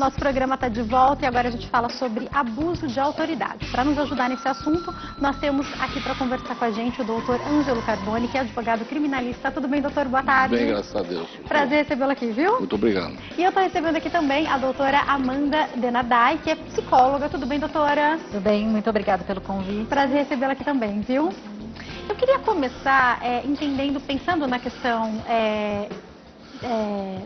Nosso programa está de volta e agora a gente fala sobre abuso de autoridade. Para nos ajudar nesse assunto, nós temos aqui para conversar com a gente o doutor Ângelo Carboni, que é advogado criminalista. Tudo bem, doutor? Boa tarde. Bem, graças a Deus. Prazer recebê-lo aqui, viu? Muito obrigado. E eu estou recebendo aqui também a doutora Amanda Denadai, que é psicóloga. Tudo bem, doutora? Tudo bem, muito obrigada pelo convite. Prazer recebê-la aqui também, viu? Eu queria começar entendendo, pensando na questão,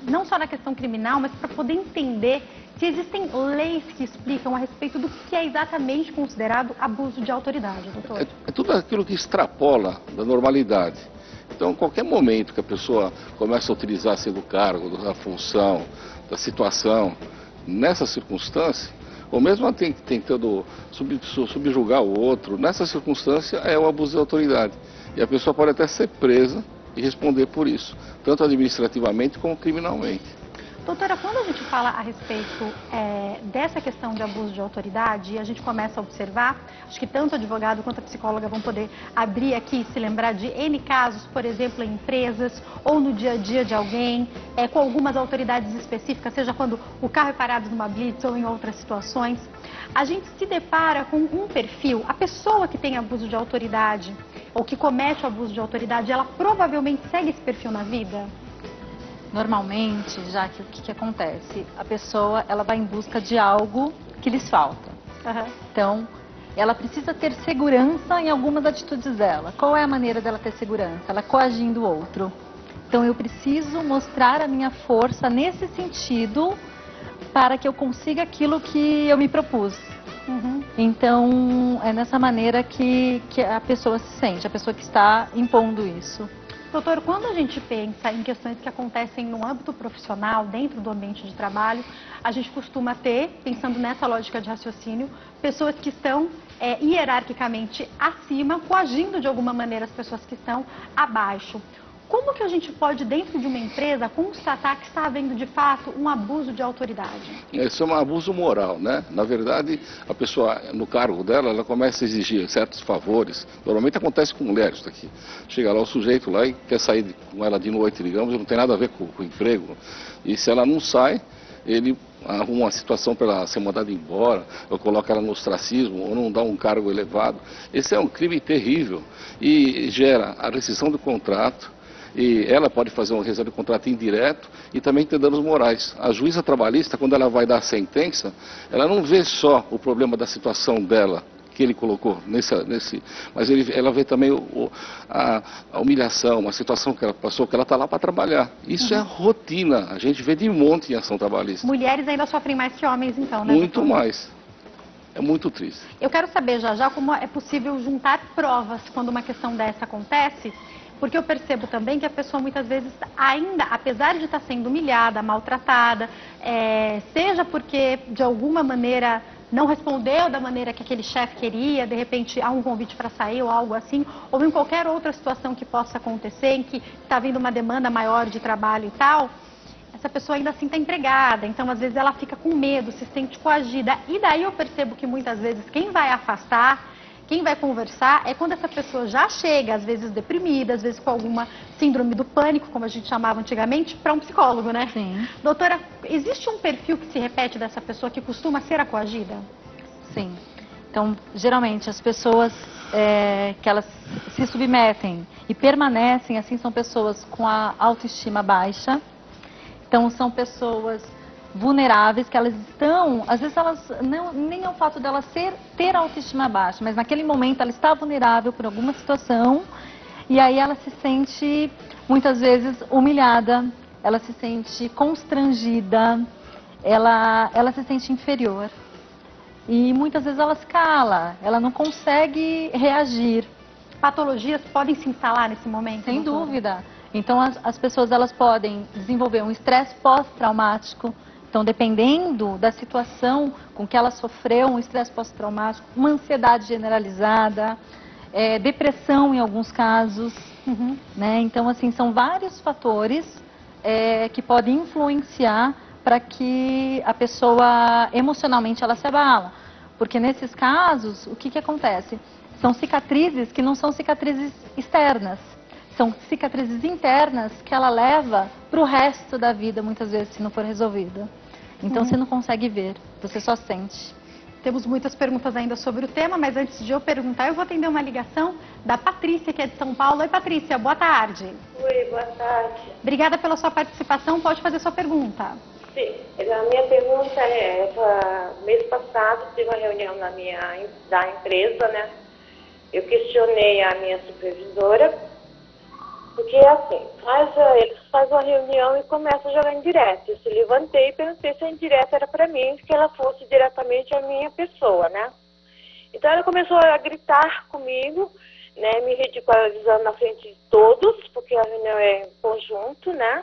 não só na questão criminal, mas para poder entender se existem leis que explicam a respeito do que é exatamente considerado abuso de autoridade, doutor. É tudo aquilo que extrapola da normalidade. Então, qualquer momento que a pessoa começa a utilizar-se do cargo, da função, da situação, nessa circunstância, ou mesmo tentando subjugar o outro, nessa circunstância é o abuso de autoridade. E a pessoa pode até ser presa e responder por isso, tanto administrativamente como criminalmente. Doutora, quando a gente fala a respeito dessa questão de abuso de autoridade, a gente começa a observar, acho que tanto o advogado quanto a psicóloga vão poder abrir aqui e se lembrar de N casos, por exemplo, em empresas ou no dia a dia de alguém, com algumas autoridades específicas, seja quando o carro é parado numa blitz ou em outras situações. A gente se depara com um perfil, a pessoa que tem abuso de autoridade ou que comete o abuso de autoridade, ela provavelmente segue esse perfil na vida? Normalmente, já que o que acontece? A pessoa, ela vai em busca de algo que lhes falta. Uhum. Então, ela precisa ter segurança em algumas atitudes dela. Qual é a maneira dela ter segurança? Ela coagindo o outro. Então, eu preciso mostrar a minha força nesse sentido para que eu consiga aquilo que eu me propus. Uhum. Então, é nessa maneira que a pessoa se sente, a pessoa que está impondo isso. Doutor, quando a gente pensa em questões que acontecem no âmbito profissional, dentro do ambiente de trabalho, a gente costuma ter, pensando nessa lógica de raciocínio, pessoas que estão hierarquicamente acima, coagindo de alguma maneira as pessoas que estão abaixo. Como que a gente pode, dentro de uma empresa, constatar que está havendo de fato um abuso de autoridade? Isso é um abuso moral, né? Na verdade, a pessoa, no cargo dela, ela começa a exigir certos favores. Normalmente acontece com mulheres isso aqui. Chega lá o sujeito lá e quer sair com ela de noite, digamos, não tem nada a ver com o emprego. E se ela não sai, ele arruma uma situação para ela ser mandada embora, ou coloca ela no ostracismo, ou não dá um cargo elevado. Esse é um crime terrível e gera a rescisão do contrato. E ela pode fazer uma rescisão de contrato indireto e também ter danos morais. A juíza trabalhista, quando ela vai dar a sentença, ela não vê só o problema da situação dela, que ele colocou mas ela vê também a humilhação, uma situação que ela passou, que ela está lá para trabalhar. Isso é rotina, a gente vê de monte em ação trabalhista. Mulheres ainda sofrem mais que homens, então, né? Muito doutor? mais. É muito triste. Eu quero saber já como é possível juntar provas quando uma questão dessa acontece. Porque eu percebo também que a pessoa muitas vezes ainda, apesar de estar sendo humilhada, maltratada, seja porque de alguma maneira não respondeu da maneira que aquele chefe queria, de repente há um convite para sair ou algo assim, ou em qualquer outra situação que possa acontecer, em que está vindo uma demanda maior de trabalho e tal, essa pessoa ainda assim está empregada, então às vezes ela fica com medo, se sente coagida. E daí eu percebo que muitas vezes quem vai afastar, quem vai conversar é quando essa pessoa já chega, às vezes deprimida, às vezes com alguma síndrome do pânico, como a gente chamava antigamente, para um psicólogo, né? Sim. Doutora, existe um perfil que se repete dessa pessoa que costuma ser a coagida? Sim. Então, geralmente, as pessoas que elas se submetem e permanecem assim são pessoas com a autoestima baixa. Então, são pessoas vulneráveis, que elas estão, às vezes elas, nem é o fato dela ter autoestima baixa, mas naquele momento ela está vulnerável por alguma situação e aí ela se sente muitas vezes humilhada, ela se sente constrangida, ela se sente inferior e muitas vezes ela se cala, ela não consegue reagir. Patologias podem se instalar nesse momento? Sem doutora? dúvida. Então as pessoas elas podem desenvolver um estresse pós-traumático. Então, dependendo da situação com que ela sofreu, um estresse pós-traumático, uma ansiedade generalizada, depressão em alguns casos, né? Então, assim, são vários fatores que podem influenciar para que a pessoa emocionalmente ela se abala. Porque nesses casos, o que acontece? São cicatrizes que não são cicatrizes externas. São cicatrizes internas que ela leva para o resto da vida, muitas vezes, se não for resolvida. Então você não consegue ver, você só sente. Temos muitas perguntas ainda sobre o tema, mas antes de eu perguntar, eu vou atender uma ligação da Patrícia, que é de São Paulo. Oi, Patrícia, boa tarde. Oi, boa tarde. Obrigada pela sua participação, pode fazer sua pergunta. Sim, a minha pergunta mês passado tive uma reunião da empresa, né? Eu questionei a minha supervisora, porque assim, eles fazem uma reunião e começam a jogar indireta. Eu se levantei e pensei se a indireta era para mim, que ela fosse diretamente a minha pessoa, né? Então ela começou a gritar comigo, né? Me ridicularizando na frente de todos, porque a reunião é em conjunto, né?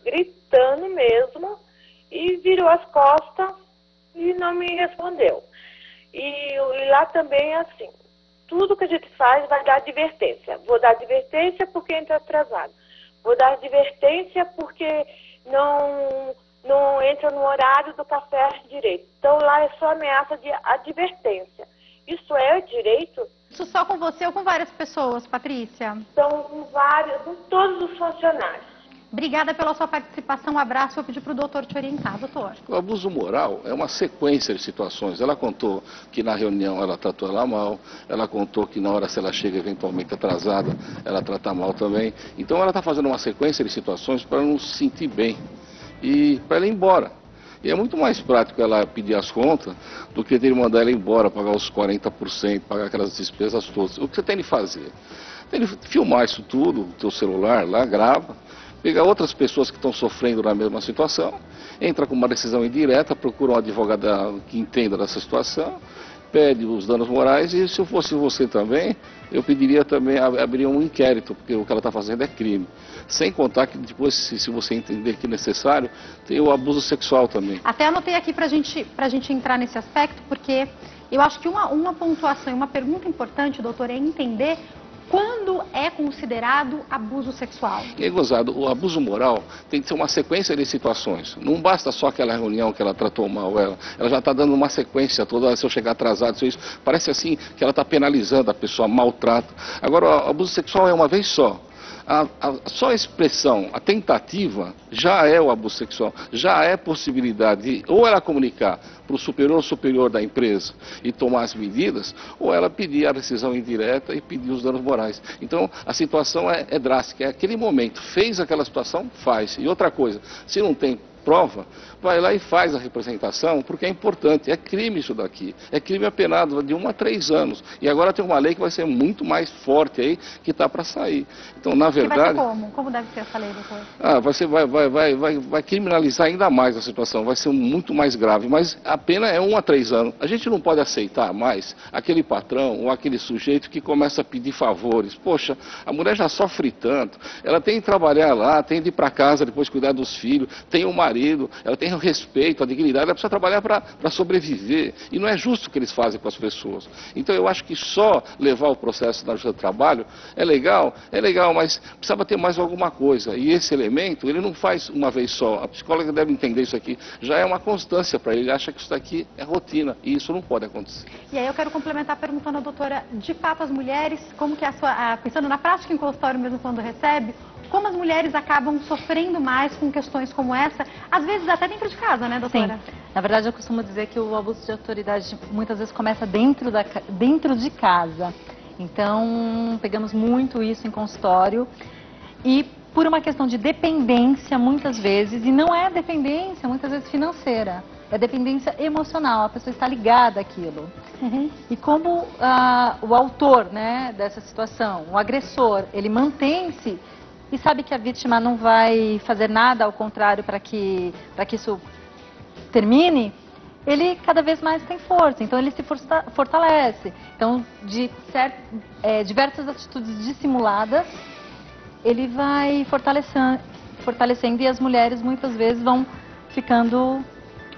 Gritando mesmo, e virou as costas e não me respondeu. E lá também é assim, tudo que a gente faz vai dar advertência. Vou dar advertência porque entra atrasado. Vou dar advertência porque não entra no horário do café direito. Então lá é só ameaça de advertência. Isso é direito? Isso só com você ou com várias pessoas, Patrícia? Então, com todos os funcionários. Obrigada pela sua participação, um abraço. Eu pedi para o doutor te orientar, doutor. O abuso moral é uma sequência de situações. Ela contou que na reunião ela tratou ela mal, ela contou que na hora se ela chega eventualmente atrasada, ela trata mal também. Então ela está fazendo uma sequência de situações para não se sentir bem e para ela ir embora. E é muito mais prático ela pedir as contas do que ter de mandar ela embora, pagar os 40%, pagar aquelas despesas todas. O que você tem de fazer? Tem de filmar isso tudo, o teu celular lá, grava. Pegar outras pessoas que estão sofrendo na mesma situação, entra com uma decisão indireta, procura um advogado que entenda dessa situação, pede os danos morais e se eu fosse você também, eu pediria também, abriria um inquérito, porque o que ela está fazendo é crime. Sem contar que depois, se você entender que é necessário, tem o abuso sexual também. Até anotei aqui para a gente entrar nesse aspecto, porque eu acho que uma pontuação, uma pergunta importante, doutor, é entender quando é considerado abuso sexual. E aí, gozado, o abuso moral tem que ser uma sequência de situações. Não basta só aquela reunião que ela tratou mal ela já está dando uma sequência toda, se eu chegar atrasado, se isso. Parece assim que ela está penalizando a pessoa, maltrata. Agora, o abuso sexual é uma vez só. Só a expressão, a tentativa, já é o abuso sexual, já é possibilidade de ou ela comunicar para o superior da empresa e tomar as medidas, ou ela pedir a rescisão indireta e pedir os danos morais. Então, a situação é drástica, é aquele momento, fez aquela situação, faz. E outra coisa, se não tem prova, vai lá e faz a representação, porque é importante, é crime isso daqui, é crime apenado de 1 a 3 anos, e agora tem uma lei que vai ser muito mais forte aí, que está para sair. Então, na verdade... E vai ser como? Como deve ser essa lei, doutor? Vai criminalizar ainda mais a situação, vai ser muito mais grave, mas a pena é 1 a 3 anos. A gente não pode aceitar mais aquele patrão ou aquele sujeito que começa a pedir favores. Poxa, a mulher já sofre tanto, ela tem que trabalhar lá, tem de ir para casa depois cuidar dos filhos, tem o marido, ela tem o respeito, a dignidade, ela precisa trabalhar para sobreviver. E não é justo o que eles fazem com as pessoas. Então eu acho que só levar o processo da justiça do trabalho é legal, mas precisava ter mais alguma coisa. E esse elemento, ele não faz uma vez só. A psicóloga deve entender isso aqui. Já é uma constância para ele, ele acha que isso daqui é rotina. E isso não pode acontecer. E aí eu quero complementar perguntando à doutora, de fato as mulheres, como que é a sua, pensando na prática em consultório mesmo quando recebe, como as mulheres acabam sofrendo mais com questões como essa, às vezes até dentro de casa, né, doutora? Sim. Na verdade, eu costumo dizer que o abuso de autoridade muitas vezes começa dentro de casa. Então, pegamos muito isso em consultório e por uma questão de dependência, muitas vezes, e não é dependência, muitas vezes financeira, é dependência emocional, a pessoa está ligada àquilo. Uhum. E como o autor, né, dessa situação, o agressor, ele mantém-se e sabe que a vítima não vai fazer nada ao contrário para que isso termine, ele cada vez mais tem força, então ele se fortalece. Então, diversas atitudes dissimuladas, ele vai fortalecendo e as mulheres muitas vezes vão ficando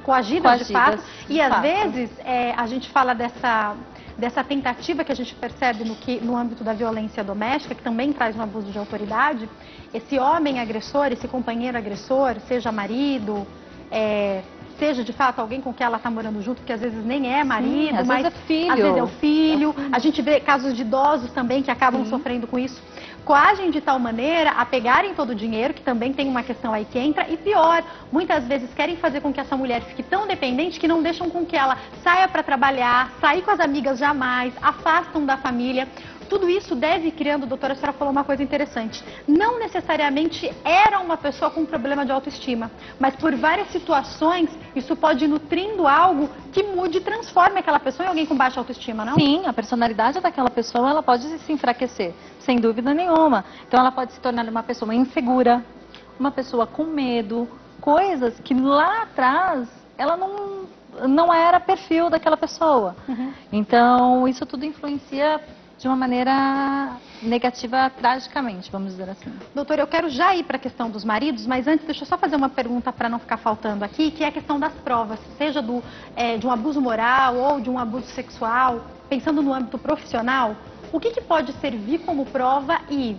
coagidas de fato. E às vezes a gente fala dessa tentativa que a gente percebe no âmbito da violência doméstica, que também traz um abuso de autoridade. Esse homem agressor, esse companheiro agressor, seja marido, seja de fato alguém com quem ela está morando junto, que às vezes nem é marido, às mas vezes é filho. às vezes é o filho. A gente vê casos de idosos também que acabam sofrendo com isso. coagem de tal maneira a pegarem todo o dinheiro, que também tem uma questão aí que entra, e pior, muitas vezes querem fazer com que essa mulher fique tão dependente que não deixam com que ela saia para trabalhar, sair com as amigas jamais, afastam da família. Tudo isso deve ir criando, doutora, a senhora falou uma coisa interessante, não necessariamente era uma pessoa com problema de autoestima, mas por várias situações isso pode ir nutrindo algo que mude e transforme aquela pessoa em alguém com baixa autoestima, não? Sim, a personalidade daquela pessoa, ela pode se enfraquecer, sem dúvida nenhuma. Então ela pode se tornar uma pessoa insegura, uma pessoa com medo, coisas que lá atrás ela não era perfil daquela pessoa. Então isso tudo influencia de uma maneira negativa, tragicamente, vamos dizer assim. Doutora, eu quero já ir para a questão dos maridos, mas antes deixa eu só fazer uma pergunta para não ficar faltando aqui, que é a questão das provas, seja de um abuso moral ou de um abuso sexual, pensando no âmbito profissional, o que pode servir como prova e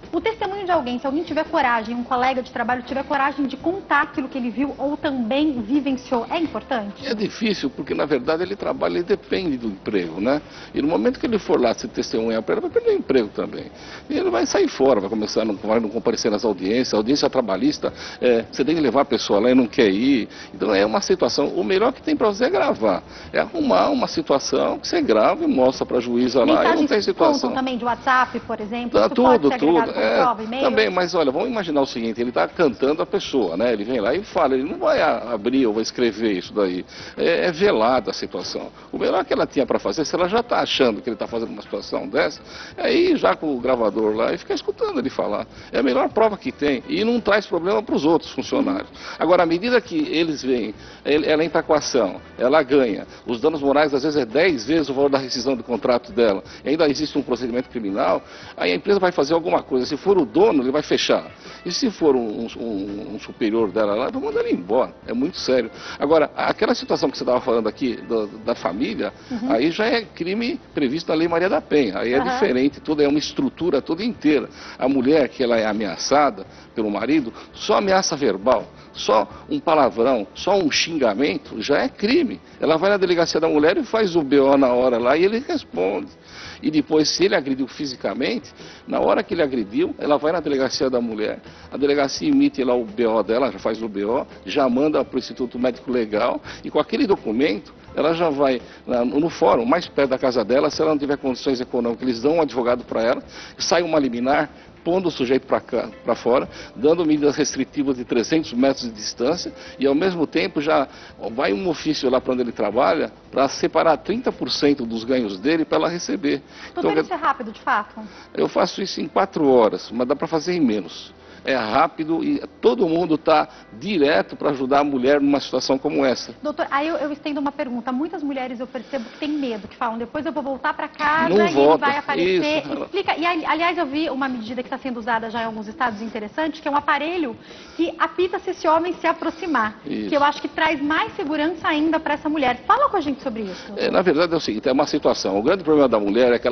o testemunho de alguém, se alguém tiver coragem, um colega de trabalho tiver coragem de contar aquilo que ele viu ou também vivenciou, é importante? É difícil porque, na verdade, ele trabalha, ele depende do emprego, né? E no momento que ele for lá se testemunhar para ele, vai perder o emprego também. E ele vai sair fora, vai começar a não comparecer nas audiências, a audiência trabalhista, você tem que levar a pessoa lá e não quer ir. Então é uma situação, o melhor que tem para você é gravar, é arrumar uma situação que você grava e mostra para a juíza lá e não tem situação. Também de WhatsApp, por exemplo, isso tudo. Prova, também, mas olha, vamos imaginar o seguinte, ele está cantando a pessoa, né? Ele vem lá e fala, ele não vai abrir ou vai escrever isso daí. É velada a situação. O melhor que ela tinha para fazer, se ela já está achando que ele está fazendo uma situação dessa, é ir já com o gravador lá e ficar escutando ele falar. É a melhor prova que tem e não traz problema para os outros funcionários. Agora, à medida que eles veem, ela entra com a ação, ela ganha, os danos morais às vezes é 10 vezes o valor da rescisão do contrato dela, e ainda existe um procedimento criminal, aí a empresa vai fazer alguma coisa. Se for o dono, ele vai fechar. E se for um superior dela lá, vai mandar ele embora. É muito sério. Agora, aquela situação que você estava falando aqui, da família, aí já é crime previsto na Lei Maria da Penha. Aí é diferente, tudo é uma estrutura toda inteira. A mulher que ela é ameaçada pelo marido, só ameaça verbal, só um palavrão, só um xingamento, já é crime. Ela vai na delegacia da mulher e faz o BO na hora lá e ele responde. E depois, se ele agrediu fisicamente, na hora que ele agrediu, ela vai na delegacia da mulher, a delegacia emite lá o BO dela, já faz o BO, já manda para o Instituto Médico Legal, e com aquele documento, ela já vai no fórum, mais perto da casa dela, se ela não tiver condições econômicas, eles dão um advogado para ela, sai uma liminar, pondo o sujeito para fora, dando medidas restritivas de 300 metros de distância e, ao mesmo tempo, já vai um ofício lá para onde ele trabalha para separar 30% dos ganhos dele para ela receber. Doutor, então, isso é rápido, de fato? Eu faço isso em 4 horas, mas dá para fazer em menos. É rápido e todo mundo está direto para ajudar a mulher numa situação como essa. Doutor, aí eu estendo uma pergunta. Muitas mulheres eu percebo que têm medo, que falam, depois eu vou voltar para casa não e volta. ele vai aparecer. Isso. Explica. E, aliás, eu vi uma medida que está sendo usada já em alguns estados interessante, que é um aparelho que apita se esse homem se aproximar. Isso. Que eu acho que traz mais segurança ainda para essa mulher. Fala com a gente sobre isso. Na verdade é o seguinte, é uma situação. O grande problema da mulher é que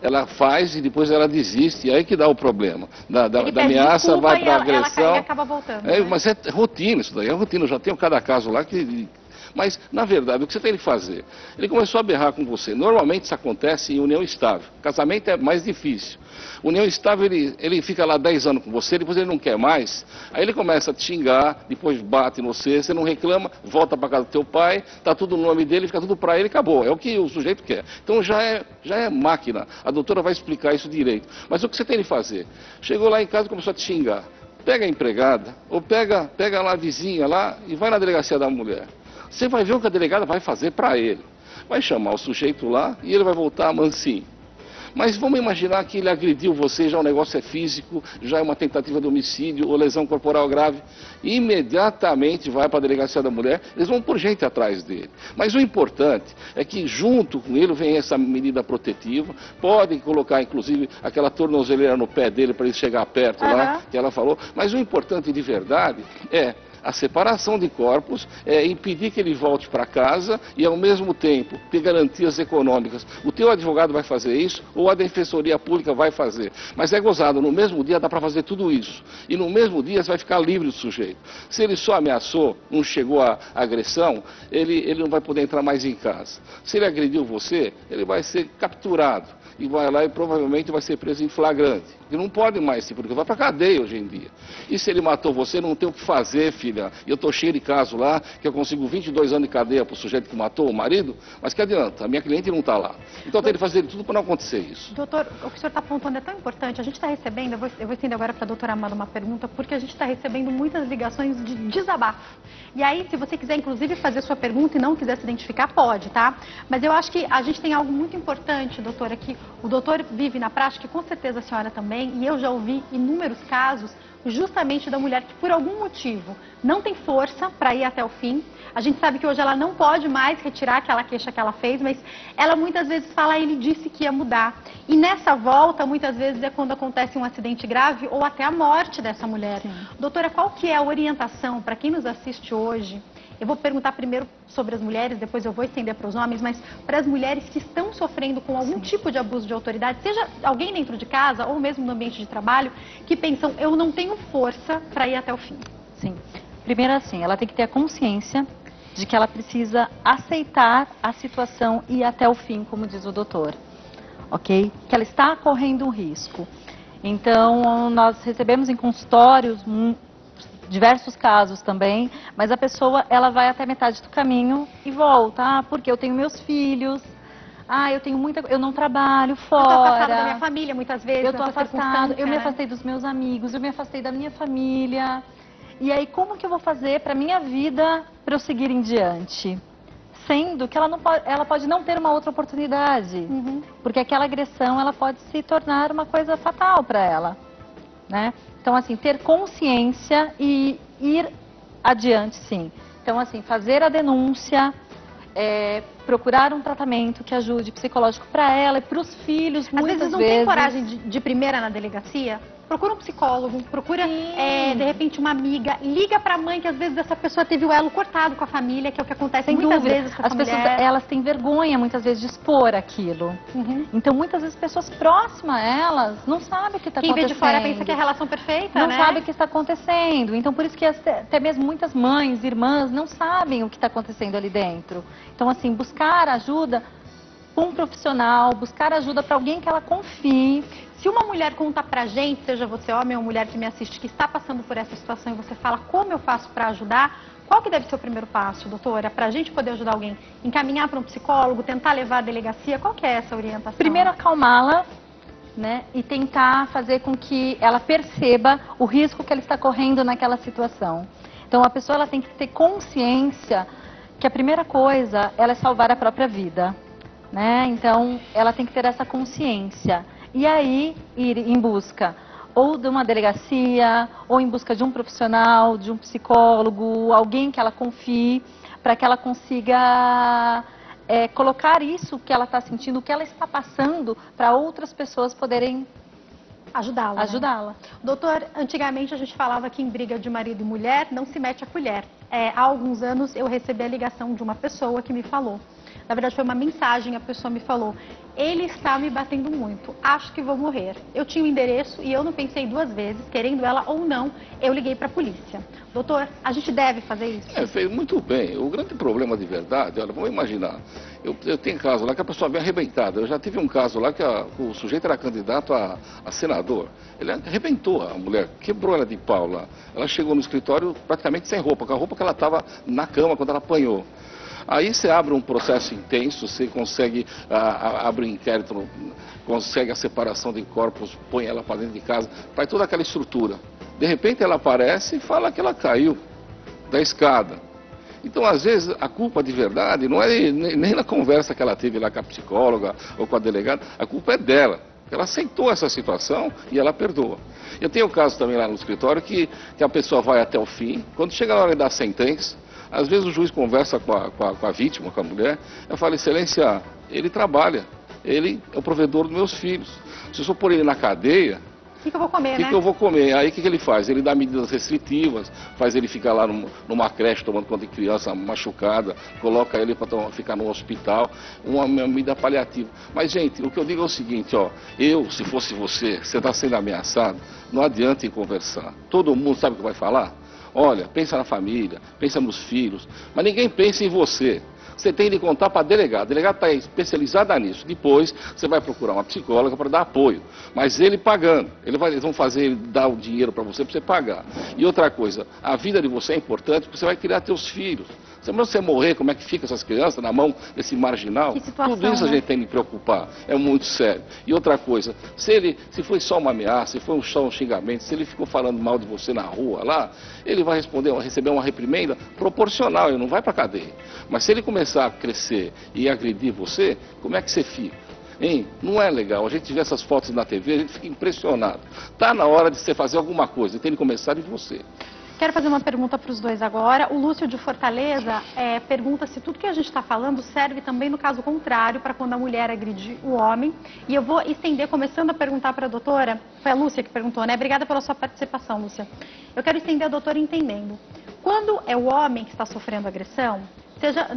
ela faz e depois ela desiste, e aí que dá o problema. Da ameaça, vai para a agressão. Ela acaba voltando. Né? Mas é rotina isso daí, é rotina. Eu já tenho cada caso lá que... Mas, na verdade, o que você tem que fazer? Ele começou a berrar com você. Normalmente isso acontece em união estável. Casamento é mais difícil. União estável, ele fica lá 10 anos com você, depois ele não quer mais. Aí ele começa a te xingar, depois bate em você, você não reclama, volta para casa do teu pai, tá tudo no nome dele, fica tudo para ele, acabou. É o que o sujeito quer. Então já é máquina. A doutora vai explicar isso direito. Mas o que você tem que fazer? Chegou lá em casa e começou a te xingar. Pega a empregada, ou pega lá a vizinha lá e vai na delegacia da mulher. Você vai ver o que a delegada vai fazer para ele. Vai chamar o sujeito lá e ele vai voltar mansinho. Mas vamos imaginar que ele agrediu você, já o negócio é físico, já é uma tentativa de homicídio ou lesão corporal grave. Imediatamente vai para a delegacia da mulher, eles vão por gente atrás dele. Mas o importante é que junto com ele vem essa medida protetiva, podem colocar inclusive aquela tornozeleira no pé dele para ele chegar perto lá, que ela falou. Mas o importante de verdade é a separação de corpos, é impedir que ele volte para casa e, ao mesmo tempo, ter garantias econômicas. O teu advogado vai fazer isso ou a Defensoria Pública vai fazer. Mas é gozado, no mesmo dia dá para fazer tudo isso. E no mesmo dia você vai ficar livre do sujeito. Se ele só ameaçou, não chegou à agressão, ele não vai poder entrar mais em casa. Se ele agrediu você, ele vai ser capturado e vai lá e provavelmente vai ser preso em flagrante. E não pode mais, porque vai para cadeia hoje em dia. E se ele matou você, não tem o que fazer, filha. E eu estou cheio de caso lá, que eu consigo 22 anos de cadeia para o sujeito que matou o marido, mas que adianta? A minha cliente não está lá. Então tem que fazer tudo para não acontecer isso. Doutor, o que o senhor está apontando é tão importante. A gente está recebendo, eu vou estender agora para a doutora Amanda uma pergunta, porque a gente está recebendo muitas ligações de desabafo. E aí, se você quiser, inclusive, fazer sua pergunta e não quiser se identificar, pode, tá? Mas eu acho que a gente tem algo muito importante, doutora, que o doutor vive na prática, e com certeza a senhora também, e eu já ouvi inúmeros casos, justamente da mulher que, por algum motivo, não tem força para ir até o fim. A gente sabe que hoje ela não pode mais retirar aquela queixa que ela fez, mas ela muitas vezes fala, ele disse que ia mudar. E nessa volta, muitas vezes, é quando acontece um acidente grave ou até a morte dessa mulher. Sim. Doutora, qual que é a orientação para quem nos assiste hoje? Eu vou perguntar primeiro sobre as mulheres, depois eu vou estender para os homens, mas para as mulheres que estão sofrendo com algum tipo de abuso de autoridade, seja alguém dentro de casa ou mesmo no ambiente de trabalho, que pensam, eu não tenho força para ir até o fim. Sim. Primeiro assim, ela tem que ter a consciência de que ela precisa aceitar a situação e ir até o fim, como diz o doutor, ok? Que ela está correndo um risco. Então, nós recebemos em consultórios diversos casos também, mas a pessoa, ela vai até metade do caminho e volta, porque eu tenho meus filhos, eu não trabalho fora. Eu estou afastada da minha família muitas vezes. Eu estou afastada, eu me afastei dos meus amigos, eu me afastei da minha família. E aí, como que eu vou fazer para minha vida prosseguir em diante? Sendo que ela pode não ter uma outra oportunidade, porque aquela agressão, ela pode se tornar uma coisa fatal para ela, né? Então, assim, ter consciência e ir adiante, sim. Então, assim, fazer a denúncia, procurar um tratamento que ajude psicológico para ela e para os filhos, muitas vezes. Às vezes não tem coragem de primeira na delegacia? Procura um psicólogo, procura, de repente, uma amiga, liga para a mãe, que às vezes essa pessoa teve o elo cortado com a família, que é o que acontece muitas vezes com essa mulher. As pessoas, elas têm vergonha, muitas vezes, de expor aquilo. Então, muitas vezes, pessoas próximas a elas não sabem o que está acontecendo. Quem vê de fora pensa que é a relação perfeita, né? Não sabe o que está acontecendo. Então, por isso que até mesmo muitas mães, irmãs, não sabem o que está acontecendo ali dentro. Então, assim, buscar ajuda com um profissional, buscar ajuda para alguém que ela confie. Se uma mulher conta pra gente, seja você homem ou mulher que me assiste, que está passando por essa situação e você fala como eu faço para ajudar, qual que deve ser o primeiro passo, doutora, para a gente poder ajudar alguém? Encaminhar para um psicólogo, tentar levar à delegacia? Qual que é essa orientação? Primeiro, acalmá-la, né, e tentar fazer com que ela perceba o risco que ela está correndo naquela situação. Então, a pessoa, ela tem que ter consciência que a primeira coisa, ela é salvar a própria vida, né? Então, ela tem que ter essa consciência. E aí, ir em busca ou de uma delegacia, ou em busca de um profissional, de um psicólogo, alguém que ela confie, para que ela consiga colocar isso que ela está sentindo, o que ela está passando, para outras pessoas poderem ajudá-la. Ajudá-la. Né? Doutor, antigamente a gente falava que em briga de marido e mulher não se mete a colher. Há alguns anos eu recebi a ligação de uma pessoa que me falou. Na verdade foi uma mensagem, a pessoa me falou: ele está me batendo muito, acho que vou morrer. Eu tinha o endereço e eu não pensei duas vezes, querendo ela ou não, eu liguei para a polícia. Doutor, a gente deve fazer isso? Fez muito bem. O grande problema de verdade, olha, vamos imaginar, eu tenho caso lá que a pessoa vem arrebentada. Eu já tive um caso lá que o sujeito era candidato a senador. Ele arrebentou a mulher, quebrou ela de pau lá. Ela chegou no escritório praticamente sem roupa, com a roupa que ela estava na cama quando ela apanhou. Aí você abre um processo intenso, você consegue abrir um inquérito, consegue a separação de corpos, põe ela para dentro de casa, faz toda aquela estrutura. De repente ela aparece e fala que ela caiu da escada. Então, às vezes, a culpa de verdade não é nem na conversa que ela teve lá com a psicóloga ou com a delegada, a culpa é dela. Ela aceitou essa situação e ela perdoa. Eu tenho um caso também lá no escritório que a pessoa vai até o fim, quando chega na hora da sentença, às vezes o juiz conversa com a vítima, com a mulher, eu falo: excelência, ele trabalha, ele é o provedor dos meus filhos. Se eu só pôr ele na cadeia, o que eu vou comer, né? O que eu vou comer? Aí o que ele faz? Ele dá medidas restritivas, faz ele ficar lá numa creche tomando conta de criança machucada, coloca ele para ficar no hospital, uma medida paliativa. Mas, gente, o que eu digo é o seguinte, ó, se fosse você está sendo ameaçado, não adianta em conversar. Todo mundo sabe o que vai falar? Olha, pensa na família, pensa nos filhos, mas ninguém pensa em você. você tem de contar para a delegada. A delegada está especializada nisso. Depois, você vai procurar uma psicóloga para dar apoio. Mas ele pagando. Eles vão fazer ele dar o dinheiro para você pagar. E outra coisa, a vida de você é importante porque você vai criar teus filhos. Se você morrer, como é que fica essas crianças na mão desse marginal? Que situação, tudo isso a gente tem de preocupar. É muito sério. E outra coisa, se foi só uma ameaça, se foi só um xingamento, se ele ficou falando mal de você na rua lá, ele vai receber uma reprimenda proporcional, ele não vai para cadeia. Mas se ele começar a crescer e agredir você, como é que você fica? Hein? Não é legal. A gente vê essas fotos na TV, a gente fica impressionado. Está na hora de você fazer alguma coisa, tem que começar de você. Quero fazer uma pergunta para os dois agora. O Lúcio de Fortaleza pergunta se tudo que a gente está falando serve também no caso contrário, para quando a mulher agride o homem. E eu vou estender, começando a perguntar para a doutora, foi a Lúcia que perguntou, né? Obrigada pela sua participação, Lúcia. Eu quero estender a doutora entendendo. Quando é o homem que está sofrendo agressão, seja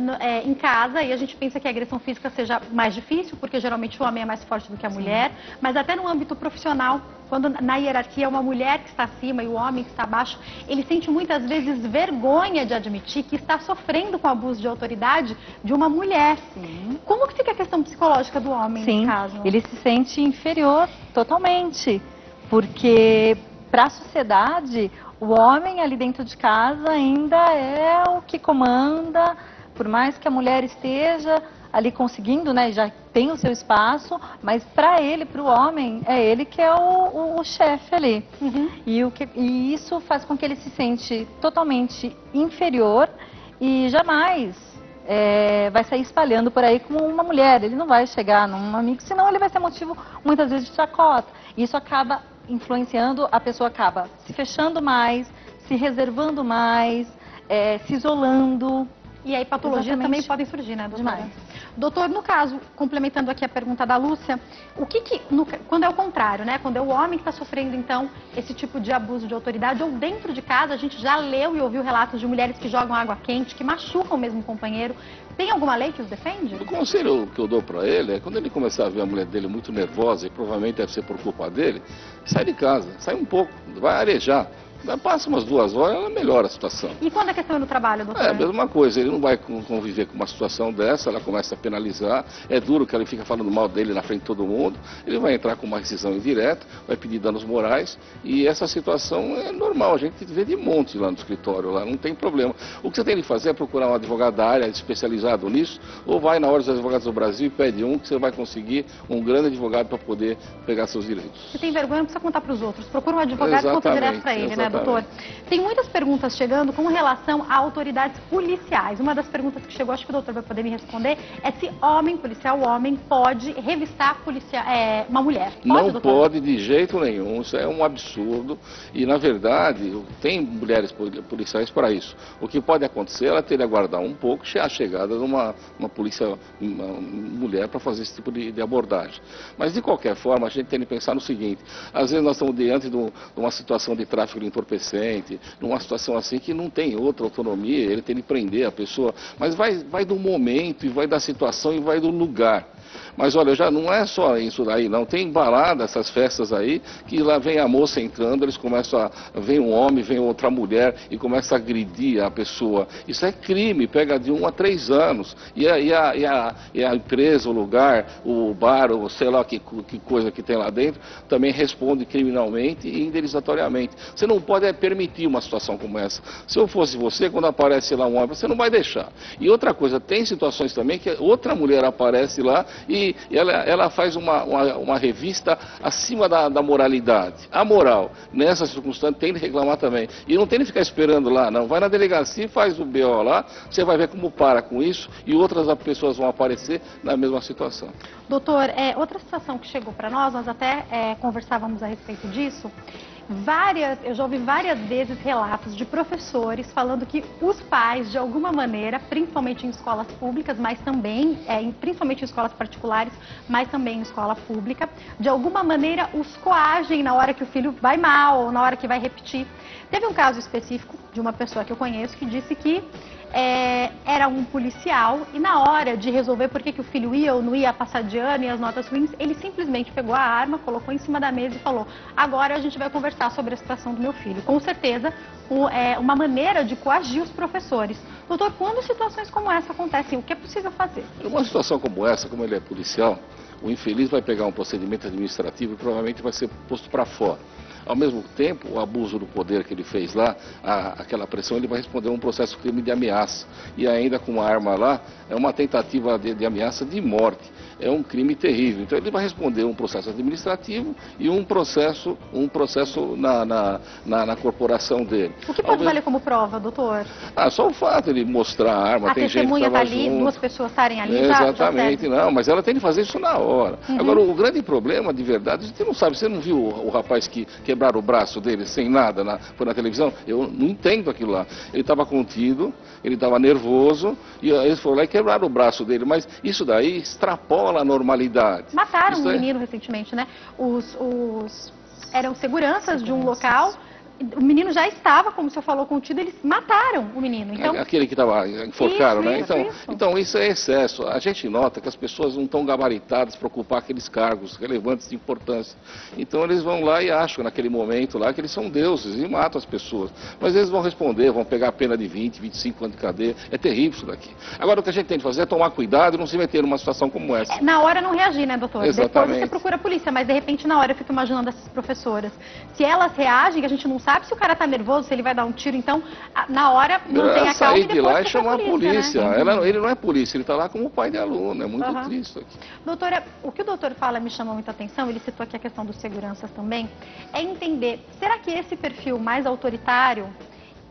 em casa, e a gente pensa que a agressão física seja mais difícil, porque geralmente o homem é mais forte do que a mulher, mas até no âmbito profissional, quando na hierarquia é uma mulher que está acima e o homem que está abaixo, ele sente muitas vezes vergonha de admitir que está sofrendo com abuso de autoridade de uma mulher. Sim. Como que fica a questão psicológica do homem nesse caso? Ele se sente inferior totalmente, porque para a sociedade, o homem ali dentro de casa ainda é o que comanda, por mais que a mulher esteja ali conseguindo, né, já tem o seu espaço, mas para ele, para o homem, é ele que é o chefe ali. Uhum. E isso faz com que ele se sente totalmente inferior e jamais vai sair espalhando por aí como uma mulher. Ele não vai chegar num amigo, senão ele vai ser motivo muitas vezes de chacota. E isso acaba influenciando, a pessoa acaba se fechando mais, se reservando mais, se isolando. E aí patologias também podem surgir, né, doutora? Demais. Doutor, no caso, complementando aqui a pergunta da Lúcia, quando é o contrário, né? Quando é o homem que está sofrendo, então, esse tipo de abuso de autoridade, ou dentro de casa, a gente já leu e ouviu relatos de mulheres que jogam água quente, que machucam o mesmo companheiro. Tem alguma lei que os defende? O conselho que eu dou para ele é, quando ele começar a ver a mulher dele muito nervosa, e provavelmente deve ser por culpa dele, sai de casa, sai um pouco, vai arejar. Passa umas 2 horas, ela melhora a situação. E quando a questão é no trabalho, doutor? É a mesma coisa, ele não vai conviver com uma situação dessa, ela começa a penalizar, é duro que ela fica falando mal dele na frente de todo mundo, ele vai entrar com uma rescisão indireta, vai pedir danos morais, e essa situação é normal, a gente vê de monte lá no escritório, lá não tem problema. O que você tem que fazer é procurar um advogado da área especializado nisso, ou vai na Ordem dos Advogados do Brasil e pede que você vai conseguir um grande advogado para poder pegar seus direitos. Se tem vergonha, não precisa contar para os outros, procura um advogado e conta direto para ele, né, doutor? Tem muitas perguntas chegando com relação a autoridades policiais. Uma das perguntas que chegou, acho que o doutor vai poder me responder, é se policial homem, pode revistar uma mulher. Pode, não doutor? pode de jeito nenhum, isso é um absurdo. E, na verdade, tem mulheres policiais para isso. O que pode acontecer, ela ter de aguardar um pouco a chegada de uma polícia mulher para fazer esse tipo de abordagem. Mas, de qualquer forma, a gente tem que pensar no seguinte, às vezes nós estamos diante de uma situação de tráfico de entorpecente, numa situação assim que não tem outra autonomia, ele tem de prender a pessoa, mas vai do momento, e vai da situação, e vai do lugar. Mas olha, já não é só isso daí, não. Tem balada, essas festas aí, que lá vem a moça entrando, eles começam vem um homem, vem outra mulher e começa a agredir a pessoa. Isso é crime, pega de 1 a 3 anos. E a empresa, o lugar, o bar, ou sei lá que coisa que tem lá dentro, também responde criminalmente e indenizatoriamente. Você não pode permitir uma situação como essa. Se eu fosse você, quando aparece lá um homem, você não vai deixar. E outra coisa, tem situações também que outra mulher aparece lá e ela faz uma revista acima da moralidade. A moral, nessa circunstância, tem de reclamar também. E não tem de ficar esperando lá, não. Vai na delegacia e faz o BO lá, você vai ver como para com isso e outras pessoas vão aparecer na mesma situação. Doutor, outra situação que chegou para nós até conversávamos a respeito disso. Eu já ouvi várias vezes relatos de professores falando que os pais, de alguma maneira, principalmente em escolas públicas, mas também, principalmente em escolas particulares, mas também em escola pública, de alguma maneira os coagem na hora que o filho vai mal ou na hora que vai repetir. Teve um caso específico de uma pessoa que eu conheço que disse que era um policial e na hora de resolver por que o filho ia ou não ia passar de ano e as notas ruins, ele simplesmente pegou a arma, colocou em cima da mesa e falou: agora a gente vai conversar sobre a situação do meu filho. Com certeza, uma maneira de coagir os professores. Doutor, quando situações como essa acontecem, o que é possível fazer? Numa situação como essa, como ele é policial, o infeliz vai pegar um procedimento administrativo e provavelmente vai ser posto para fora. Ao mesmo tempo, o abuso do poder que ele fez lá, aquela pressão, ele vai responder a um processo crime de ameaça. E ainda com uma arma lá, é uma tentativa de ameaça de morte. É um crime terrível. Então ele vai responder um processo administrativo e um processo na corporação dele. O que pode valer como prova, doutor? Só o fato de ele mostrar a arma, tem gente que testemunha estava ali, junto. duas pessoas estarem ali, Exatamente, já não, mas ela tem que fazer isso na hora. Agora, o grande problema, de verdade, você não sabe, você não viu o rapaz que quebraram o braço dele sem nada, foi na televisão? Eu não entendo aquilo lá. Ele estava contido, ele estava nervoso, e eles foram lá e quebraram o braço dele, mas isso daí extrapola a normalidade. Mataram Isso um menino recentemente, né? Eram seguranças de um local. O menino já estava, como o senhor falou, contido, eles mataram o menino. Então... Aquele que estava enforcado, né? Isso. Então isso é excesso. A gente nota que as pessoas não estão gabaritadas para ocupar aqueles cargos relevantes de importância. Então eles vão lá e acham naquele momento lá que eles são deuses e matam as pessoas. Mas eles vão responder, vão pegar a pena de 20, 25 anos de cadeia. É terrível isso daqui. Agora o que a gente tem que fazer é tomar cuidado e não se meter numa situação como essa. Na hora não reagir, né, doutor? Exatamente. Depois você procura a polícia, mas de repente na hora eu fico imaginando essas professoras. Se elas reagem, a gente não sabe se o cara tá nervoso, se ele vai dar um tiro, então na hora não tem a calma e sair de lá e chamar a polícia. Né? Ele não é polícia, ele está lá como pai de aluno, é muito triste aqui. Doutora, o que o doutor fala me chama muita atenção, ele citou aqui a questão dos seguranças também, é entender, será que esse perfil mais autoritário,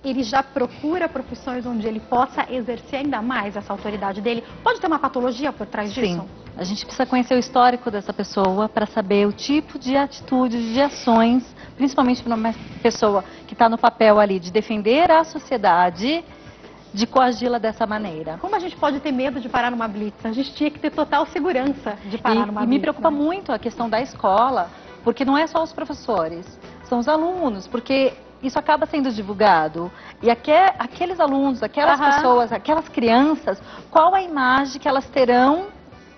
ele já procura profissões onde ele possa exercer ainda mais essa autoridade dele? Pode ter uma patologia por trás disso? Sim. A gente precisa conhecer o histórico dessa pessoa para saber o tipo de atitudes, de ações, principalmente para uma pessoa que está no papel ali de defender a sociedade, de coagi-la dessa maneira. Como a gente pode ter medo de parar numa blitz? A gente tinha que ter total segurança de parar numa blitz. E me preocupa muito a questão da escola, porque não é só os professores, são os alunos, porque isso acaba sendo divulgado. E aqueles alunos, aquelas pessoas, aquelas crianças, qual a imagem que elas terão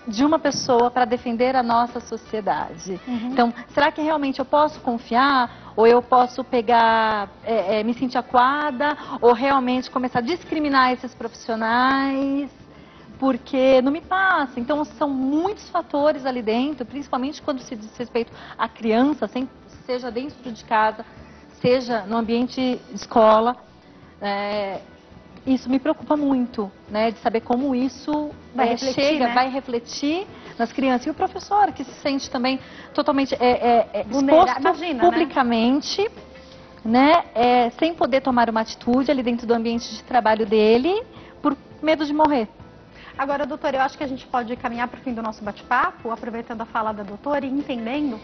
de uma pessoa para defender a nossa sociedade? Então, será que realmente eu posso confiar? Ou eu posso pegar, me sentir acuada? Ou realmente começar a discriminar esses profissionais? Porque não me passa. Então, são muitos fatores ali dentro, principalmente quando se diz respeito à criança, seja dentro de casa, seja no ambiente escola. Isso me preocupa muito, né, de saber como isso vai refletir nas crianças. E o professor, que se sente também totalmente exposto publicamente, né, sem poder tomar uma atitude ali dentro do ambiente de trabalho dele, por medo de morrer. Agora, doutora, eu acho que a gente pode caminhar para o fim do nosso bate-papo, aproveitando a fala da doutora e entendendo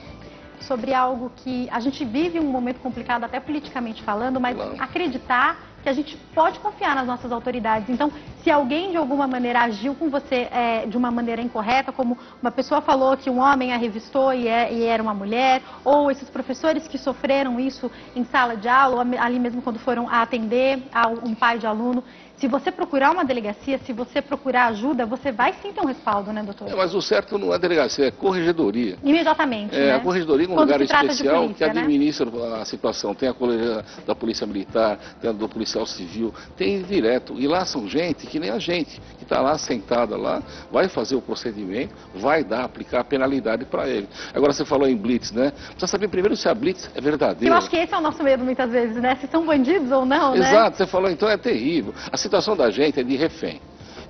sobre algo que a gente vive um momento complicado, até politicamente falando, mas acreditar que a gente pode confiar nas nossas autoridades. Então, se alguém de alguma maneira agiu com você de uma maneira incorreta, como uma pessoa falou que um homem a revistou e era uma mulher, ou esses professores que sofreram isso em sala de aula, ou ali mesmo quando foram a atender a um pai de aluno, se você procurar uma delegacia, se você procurar ajuda, você vai sim ter um respaldo, né, doutor? Mas o certo não é delegacia, é corregedoria. Imediatamente, né? A corregedoria é um lugar especial polícia, que administra a situação. Tem a colegia da Polícia Militar, tem a do Policial Civil, tem direto. E lá são gente que nem a gente, que está lá sentada lá, vai fazer o procedimento, vai aplicar a penalidade para ele. Agora você falou em blitz, né? Precisa saber primeiro se a blitz é verdadeira. Eu acho que esse é o nosso medo muitas vezes, né? Se são bandidos ou não, né? Exato, você falou, então é terrível. A situação da gente é de refém.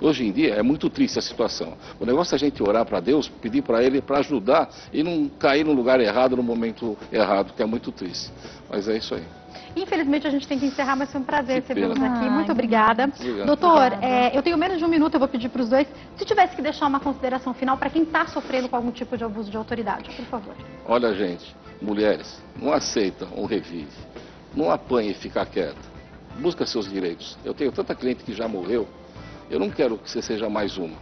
Hoje em dia é muito triste a situação. O negócio é a gente orar para Deus, pedir para Ele para ajudar e não cair no lugar errado, no momento errado, que é muito triste. Mas é isso aí. Infelizmente a gente tem que encerrar, mas foi um prazer recebê-los aqui. Muito obrigada. Doutor, obrigada. Eu tenho menos de um minuto, eu vou pedir para os dois, se tivesse que deixar uma consideração final para quem está sofrendo com algum tipo de abuso de autoridade, por favor. Olha, gente, mulheres, não aceitam um revide. Não apanhe e fica quieta. Busca seus direitos. Eu tenho tanta cliente que já morreu. Eu não quero que você seja mais uma.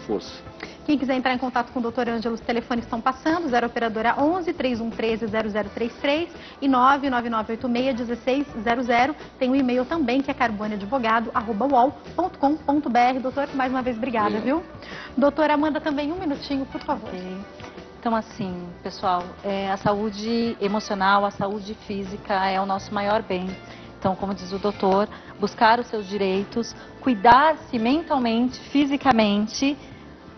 Força. Quem quiser entrar em contato com o Dr. Ângelo, os telefones estão passando, 0 operadora 11 3113 0033 e 99986-1600. Tem um e-mail também, que é carboneadvogado@uol.com.br. Doutor, mais uma vez, obrigada, viu? Doutora Amanda, também um minutinho, por favor. Então, assim, pessoal, a saúde emocional, a saúde física é o nosso maior bem. Então, como diz o doutor, buscar os seus direitos, cuidar-se mentalmente, fisicamente,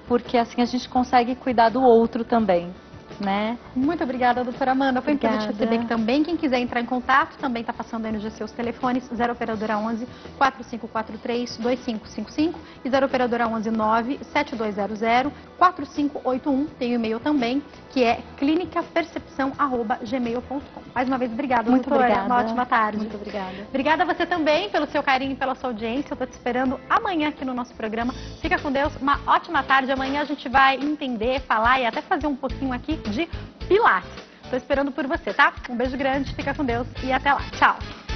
porque assim a gente consegue cuidar do outro também, né? Muito obrigada, doutora Amanda. Foi um prazer te receber aqui Obrigada. também. Quem quiser entrar em contato, também está passando aí no GC os telefones 0 operadora 11 4543 2555 e 0 operadora 11 9 7200 4581. Tem o e-mail também, que é clinicapercepção@gmail.com. Mais uma vez, obrigada, Muito doutora. obrigada. Uma ótima tarde. Muito obrigada. Obrigada a você também pelo seu carinho e pela sua audiência. Eu estou te esperando amanhã aqui no nosso programa. Fica com Deus, uma ótima tarde. Amanhã a gente vai entender, falar e até fazer um pouquinho aqui de Pilates. Estou esperando por você, tá? Um beijo grande, fica com Deus e até lá. Tchau!